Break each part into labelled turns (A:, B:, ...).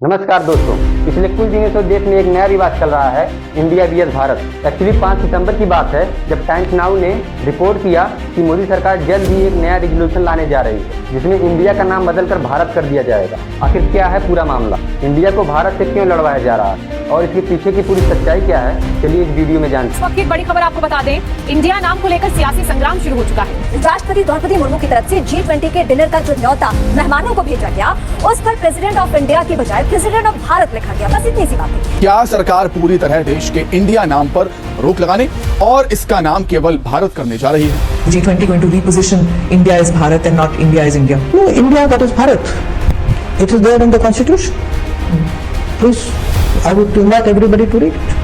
A: नमस्कार दोस्तों, पिछले कुछ दिनों से देश में एक नया रिवाज चल रहा है, इंडिया वीएस भारत। एक्चुअली 5 सितंबर की बात है जब टाइम्स नाउ ने रिपोर्ट किया कि मोदी सरकार जल्द ही एक नया रेजोल्यूशन लाने जा रही है जिसमें इंडिया का नाम बदलकर भारत कर दिया जाएगा। आखिर क्या है पूरा मामला, इंडिया को भारत से क्यों लड़वाया जा रहा है और इसके पीछे की पूरी सच्चाई क्या है, चलिए इस वीडियो में जानते हैं।
B: इस वक्त की एक बड़ी खबर आपको बता दें, इंडिया नाम को लेकर सियासी संग्राम शुरू हो चुका है।
C: राष्ट्रपति द्रौपदी मुर्मू की तरफ से G20 के डिनर का जो न्योता मेहमानों को भेजा गया, उस पर प्रेसिडेंट ऑफ इंडिया की बजाय प्रेसिडेंट ऑफ भारत लिखा गया। बस इतनी सी बात है।
D: क्या सरकार पूरी तरह देश के इंडिया नाम पर रोक लगाने और इसका नाम केवल भारत करने जा रही है?
E: G20 going to reposition India as Bharat and not India as India.
F: No, India, that is Bharat. It is there in the constitution. Please, I would invite everybody to read it.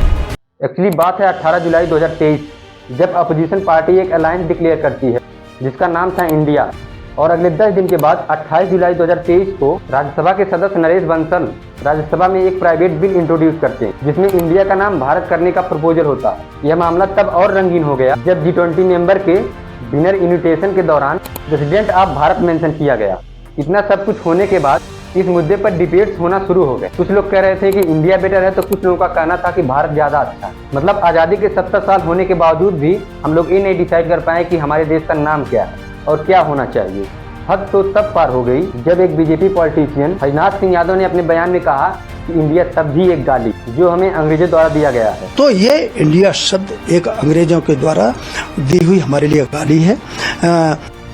A: Actually बात है 18 जुलाई 2023 जब opposition party एक alliance declare करती है जिसका नाम था India, और अगले 10 दिन के बाद 28 जुलाई 2023 को राज्यसभा के सदस्य नरेश बंसल राज्यसभा में एक प्राइवेट बिल इंट्रोड्यूस करते हैं जिसमें इंडिया का नाम भारत करने का प्रपोजल होता है। यह मामला तब और रंगीन हो गया जब G20 मेंबर के डिनर इन्विटेशन के दौरान प्रेसिडेंट ऑफ भारत मेंशन किया गया। इतना सब कुछ होने के बाद इस मुद्दे पर डिबेट्स होना शुरू हो गए। कुछ लोग कह रहे थे कि इंडिया बेटर है तो कुछ लोगों का कहना था कि भारत ज्यादा अच्छा है। मतलब आज़ादी के 70 साल होने के बावजूद भी हम लोग ये नहीं डिसाइड कर पाए कि हमारे देश का नाम क्या है और क्या होना चाहिए। हद तो तब पार हो गई जब एक बीजेपी पॉलिटिशियन हरिनाथ सिंह यादव ने अपने बयान में कहा कि इंडिया तब भी एक गाली जो हमें अंग्रेजों द्वारा दिया गया है।
F: तो ये इंडिया शब्द एक अंग्रेजों के द्वारा दी हुई हमारे लिए गाली है।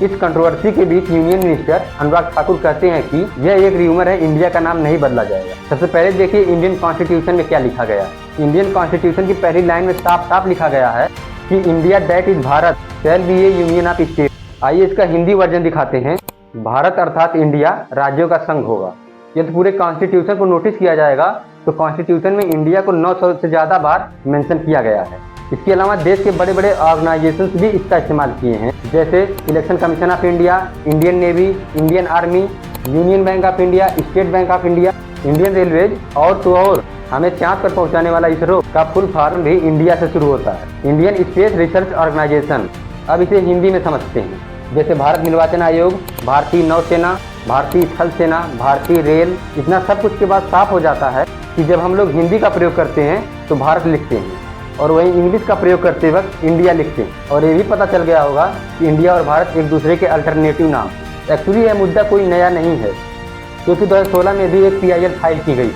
A: इस कंट्रोवर्सी के बीच यूनियन मिनिस्टर अनुराग ठाकुर कहते हैं कि यह एक र्यूमर है, इंडिया का नाम नहीं बदला जाएगा। सबसे पहले देखिए इंडियन कॉन्स्टिट्यूशन में क्या लिखा गया है। इंडियन कॉन्स्टिट्यूशन की पहली लाइन में साफ साफ लिखा गया है कि India that is Bharat shall be A union of state. आइए इसका हिंदी वर्जन दिखाते हैं। भारत अर्थात इंडिया राज्यों का संघ होगा। यदि पूरे कॉन्स्टिट्यूशन को नोटिस किया जाएगा तो कॉन्स्टिट्यूशन में इंडिया को 900 से ज्यादा बार मेंशन किया गया है। इसके अलावा देश के बड़े बड़े ऑर्गेनाइजेशंस भी इसका इस्तेमाल किए हैं, जैसे election commission of India, Indian navy, Indian army, union bank of India, state bank of India, Indian railways और तो और हमें चांद पर पहुंचाने वाला इसरो का फुल फॉर्म भी इंडिया से शुरू होता है, इंडियन स्पेस रिसर्च ऑर्गेनाइजेशन। अब इसे हिंदी में समझते हैं, जैसे भारत निर्वाचन आयोग, भारतीय नौसेना, भारतीय थल सेना, भारतीय रेल। इतना सब कुछ के बाद साफ हो जाता है कि जब हम लोग हिंदी का प्रयोग करते हैं तो भारत लिखते हैं और वहीं इंग्लिश का प्रयोग करते वक्त इंडिया लिखते हैं। और ये भी पता चल गया होगा कि इंडिया और भारत एक दूसरे के अल्टरनेटिव नाम। एक्चुअली यह मुद्दा कोई नया नहीं है क्योंकि 2016 में भी एक PIL फाइल की गई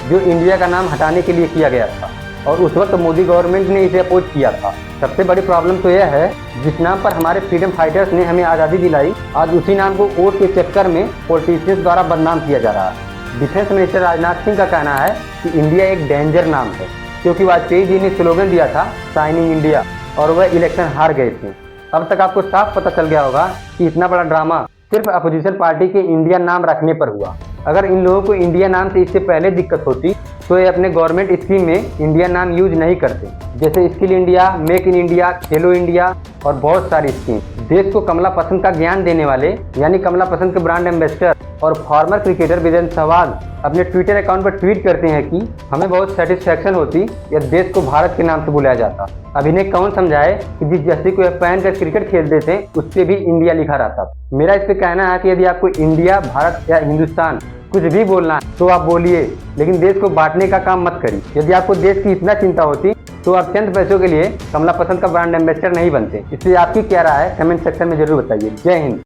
A: जो इंडिया का नाम हटाने के लिए किया गया था और उस वक्त मोदी गवर्नमेंट ने इसे अपोज किया था। सबसे बड़ी प्रॉब्लम तो यह है जिस नाम पर हमारे फ्रीडम फाइटर्स ने हमें आज़ादी दिलाई, आज उसी नाम को वोट के चक्कर में पॉलिटिशियंस द्वारा बदनाम किया जा रहा है। डिफेंस मिनिस्टर राजनाथ सिंह का कहना है कि इंडिया एक डेंजर नाम है क्योंकि वाजपेयी जी ने स्लोगन दिया था साइनिंग इंडिया और वह इलेक्शन हार गए थे। अब तक आपको साफ पता चल गया होगा कि इतना बड़ा ड्रामा सिर्फ अपोजिशन पार्टी के इंडिया नाम रखने पर हुआ। अगर इन लोगों को इंडिया नाम से इससे पहले दिक्कत होती तो ये अपने गवर्नमेंट स्कीम में इंडिया नाम यूज नहीं करते, जैसे skill India, make in India, Khelo India और बहुत सारी स्कीम। देश को कमला पसंद का ज्ञान देने वाले यानी कमला पसंद के ब्रांड एम्बेसडर और फॉर्मर क्रिकेटर वीरेंद्र सहवाग अपने ट्विटर अकाउंट पर ट्वीट करते हैं कि हमें बहुत सेटिस्फेक्शन होती यदि देश को भारत के नाम से बुलाया जाता। अभिनय कौन समझाए कि जिस जर्सी को पहन कर क्रिकेट खेलते थे उस पर भी इंडिया लिखा रहता। मेरा इस पे कहना है कि यदि आपको इंडिया, भारत या हिंदुस्तान कुछ भी बोलना है तो आप बोलिए, लेकिन देश को बांटने का काम मत करिए। यदि आपको देश की इतना चिंता होती तो आप चंद पैसों के लिए कमला पसंद का ब्रांड एम्बेसडर नहीं बनते। इसलिए आपकी क्या राय है कमेंट सेक्शन में जरूर बताइए। जय हिंद।